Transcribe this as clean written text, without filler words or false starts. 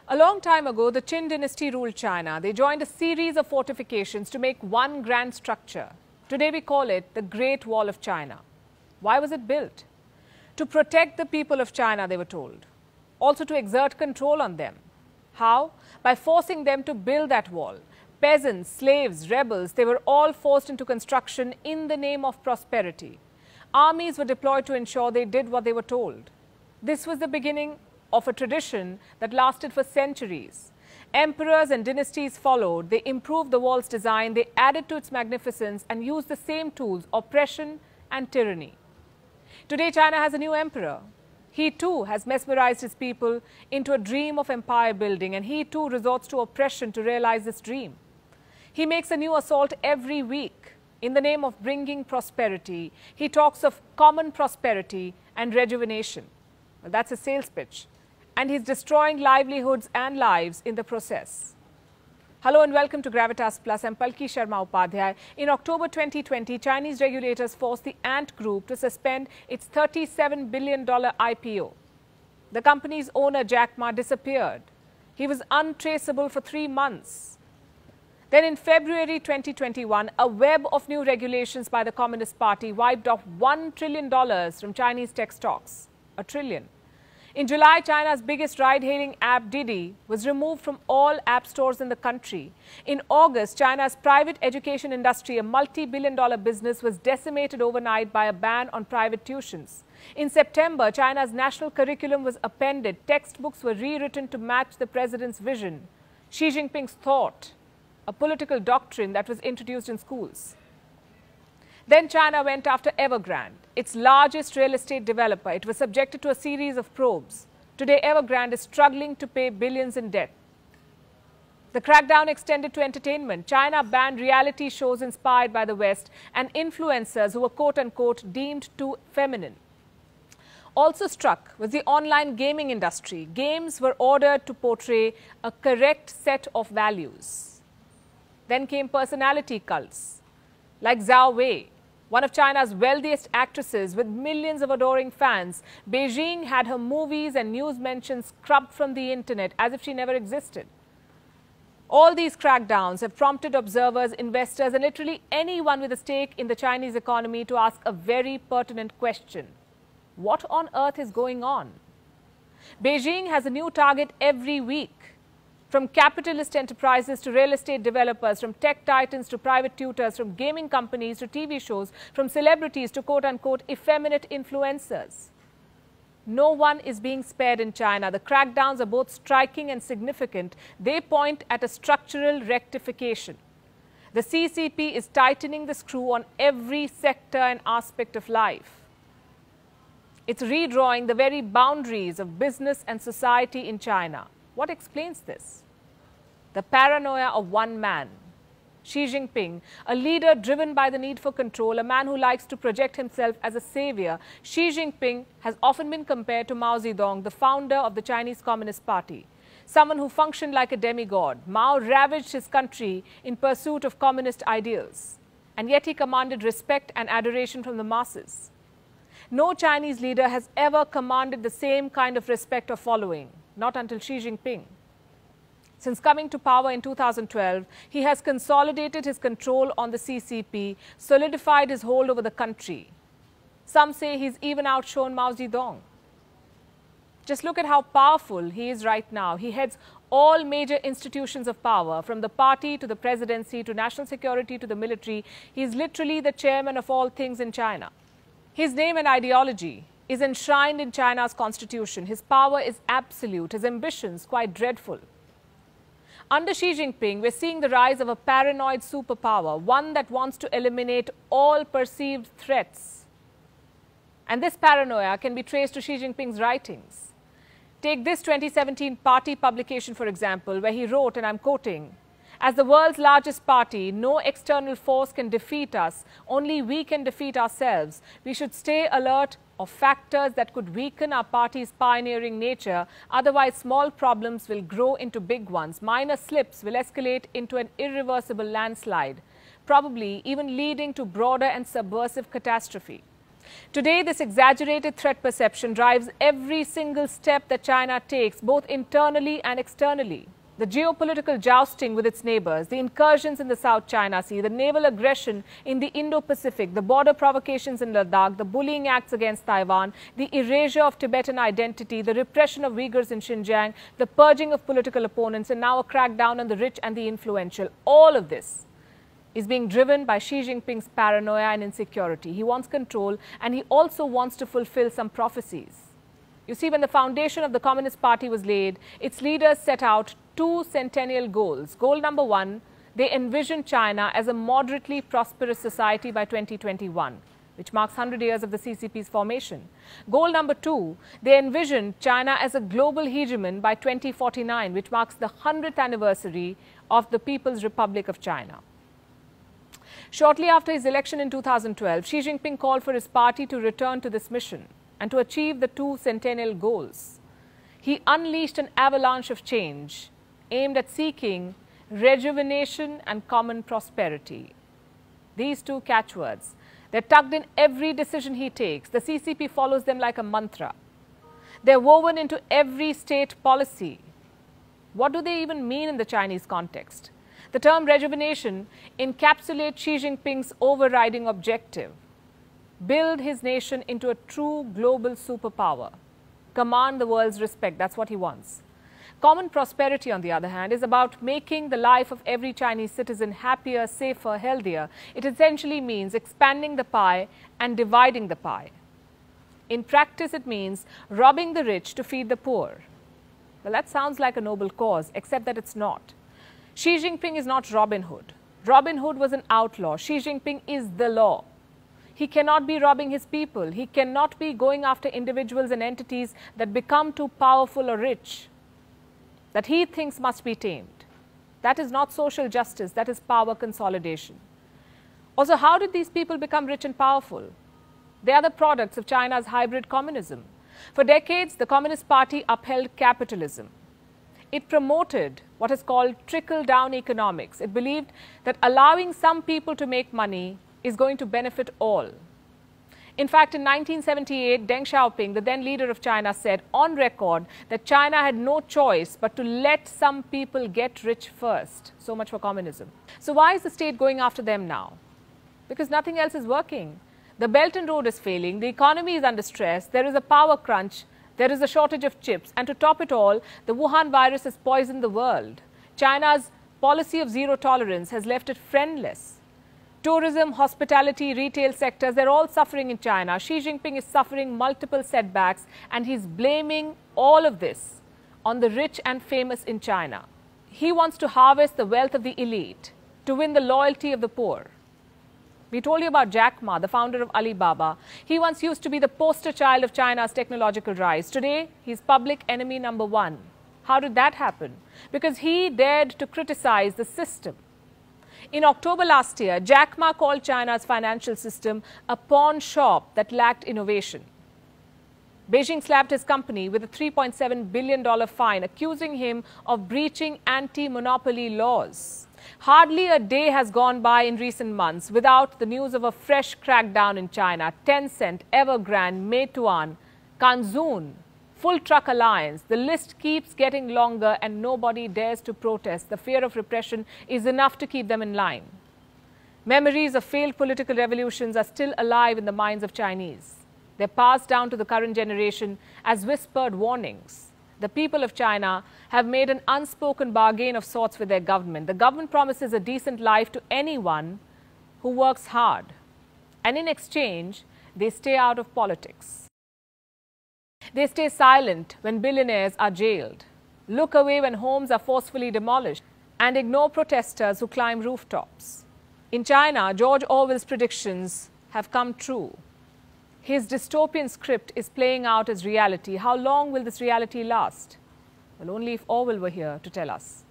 A long time ago, the Qin dynasty ruled China. They joined a series of fortifications to make one grand structure. Today we call it the Great Wall of China. Why was it built? To protect the people of China, they were told. Also to exert control on them. How? By forcing them to build that wall. Peasants, slaves, rebels, they were all forced into construction in the name of prosperity. Armies were deployed to ensure they did what they were told. This was the beginning of a tradition that lasted for centuries. Emperors and dynasties followed. They improved the wall's design, they added to its magnificence and used the same tools, oppression and tyranny. Today, China has a new emperor. He too has mesmerized his people into a dream of empire building, and he too resorts to oppression to realize this dream. He makes a new assault every week in the name of bringing prosperity. He talks of common prosperity and rejuvenation. Well, that's a sales pitch. And he's destroying livelihoods and lives in the process. Hello and welcome to Gravitas Plus. I'm Palki Sharma Upadhyay. In October 2020, Chinese regulators forced the Ant Group to suspend its $37 billion IPO. The company's owner, Jack Ma, disappeared. He was untraceable for 3 months. Then in February 2021, a web of new regulations by the Communist Party wiped off $1 trillion from Chinese tech stocks. $1 trillion. In July, China's biggest ride-hailing app, Didi, was removed from all app stores in the country. In August, China's private education industry, a multi-billion-dollar business, was decimated overnight by a ban on private tuitions. In September, China's national curriculum was appended. Textbooks were rewritten to match the president's vision. Xi Jinping's thought, a political doctrine that was introduced in schools. Then China went after Evergrande, its largest real estate developer. It was subjected to a series of probes. Today, Evergrande is struggling to pay billions in debt. The crackdown extended to entertainment. China banned reality shows inspired by the West and influencers who were quote-unquote deemed too feminine. Also struck was the online gaming industry. Games were ordered to portray a correct set of values. Then came personality cults, like Zhao Wei, one of China's wealthiest actresses with millions of adoring fans. Beijing had her movies and news mentions scrubbed from the internet as if she never existed. All these crackdowns have prompted observers, investors, and literally anyone with a stake in the Chinese economy to ask a very pertinent question. What on earth is going on? Beijing has a new target every week. From capitalist enterprises to real estate developers, from tech titans to private tutors, from gaming companies to TV shows, from celebrities to quote-unquote effeminate influencers. No one is being spared in China. The crackdowns are both striking and significant. They point at a structural rectification. The CCP is tightening the screw on every sector and aspect of life. It's redrawing the very boundaries of business and society in China. What explains this? The paranoia of one man, Xi Jinping, a leader driven by the need for control, a man who likes to project himself as a savior. Xi Jinping has often been compared to Mao Zedong, the founder of the Chinese Communist Party, someone who functioned like a demigod. Mao ravaged his country in pursuit of communist ideals, and yet he commanded respect and adoration from the masses. No Chinese leader has ever commanded the same kind of respect or following. Not until Xi Jinping. Since coming to power in 2012, he has consolidated his control on the CCP, solidified his hold over the country. Some say he's even outshone Mao Zedong. Just look at how powerful he is right now. He heads all major institutions of power, from the party to the presidency to national security to the military. He's literally the chairman of all things in China. His name and ideology is enshrined in China's constitution. His power is absolute, his ambitions quite dreadful. Under Xi Jinping, we're seeing the rise of a paranoid superpower, one that wants to eliminate all perceived threats. And this paranoia can be traced to Xi Jinping's writings. Take this 2017 party publication, for example, where he wrote, and I'm quoting, "As the world's largest party, no external force can defeat us. Only we can defeat ourselves. We should stay alert of factors that could weaken our party's pioneering nature. Otherwise, small problems will grow into big ones. Minor slips will escalate into an irreversible landslide, probably even leading to broader and subversive catastrophe." Today, this exaggerated threat perception drives every single step that China takes, both internally and externally. The geopolitical jousting with its neighbors, the incursions in the South China Sea, the naval aggression in the Indo-Pacific, the border provocations in Ladakh, the bullying acts against Taiwan, the erasure of Tibetan identity, the repression of Uyghurs in Xinjiang, the purging of political opponents, and now a crackdown on the rich and the influential. All of this is being driven by Xi Jinping's paranoia and insecurity. He wants control, and he also wants to fulfill some prophecies. You see, when the foundation of the Communist Party was laid, its leaders set out two centennial goals. Goal number one, they envisioned China as a moderately prosperous society by 2021, which marks 100 years of the CCP's formation. Goal number two, they envisioned China as a global hegemon by 2049, which marks the 100th anniversary of the People's Republic of China. Shortly after his election in 2012, Xi Jinping called for his party to return to this mission and to achieve the two centennial goals. He unleashed an avalanche of change aimed at seeking rejuvenation and common prosperity. These two catchwords, they're tucked in every decision he takes. The CCP follows them like a mantra. They're woven into every state policy. What do they even mean in the Chinese context? The term rejuvenation encapsulates Xi Jinping's overriding objective: build his nation into a true global superpower, command the world's respect. That's what he wants. Common prosperity, on the other hand, is about making the life of every Chinese citizen happier, safer, healthier. It essentially means expanding the pie and dividing the pie. In practice, it means robbing the rich to feed the poor. Well, that sounds like a noble cause, except that it's not. Xi Jinping is not Robin Hood. Robin Hood was an outlaw. Xi Jinping is the law. He cannot be robbing his people. He cannot be going after individuals and entities that become too powerful or rich, that he thinks must be tamed. That is not social justice. That is power consolidation. Also, how did these people become rich and powerful? They are the products of China's hybrid communism. For decades, the Communist Party upheld capitalism. It promoted what is called trickle-down economics. It believed that allowing some people to make money is going to benefit all. In fact, in 1978, Deng Xiaoping, the then leader of China, said on record that China had no choice but to let some people get rich first. So much for communism. So why is the state going after them now? Because nothing else is working. The Belt and Road is failing, the economy is under stress, there is a power crunch, there is a shortage of chips, and to top it all, the Wuhan virus has poisoned the world. China's policy of zero tolerance has left it friendless. Tourism, hospitality, retail sectors, they're all suffering in China. Xi Jinping is suffering multiple setbacks, and he's blaming all of this on the rich and famous in China. He wants to harvest the wealth of the elite to win the loyalty of the poor. We told you about Jack Ma, the founder of Alibaba. He once used to be the poster child of China's technological rise. Today, he's public enemy number one. How did that happen? Because he dared to criticize the system. In October last year, Jack Ma called China's financial system a pawn shop that lacked innovation. Beijing slapped his company with a $3.7 billion fine, accusing him of breaching anti-monopoly laws. Hardly a day has gone by in recent months without the news of a fresh crackdown in China. Tencent, Evergrande, Meituan, Kanzun, Full Truck Alliance. The list keeps getting longer and nobody dares to protest. The fear of repression is enough to keep them in line. Memories of failed political revolutions are still alive in the minds of Chinese. They're passed down to the current generation as whispered warnings. The people of China have made an unspoken bargain of sorts with their government. The government promises a decent life to anyone who works hard. And in exchange, they stay out of politics. They stay silent when billionaires are jailed, look away when homes are forcefully demolished, and ignore protesters who climb rooftops. In China, George Orwell's predictions have come true. His dystopian script is playing out as reality. How long will this reality last? Well, only if Orwell were here to tell us.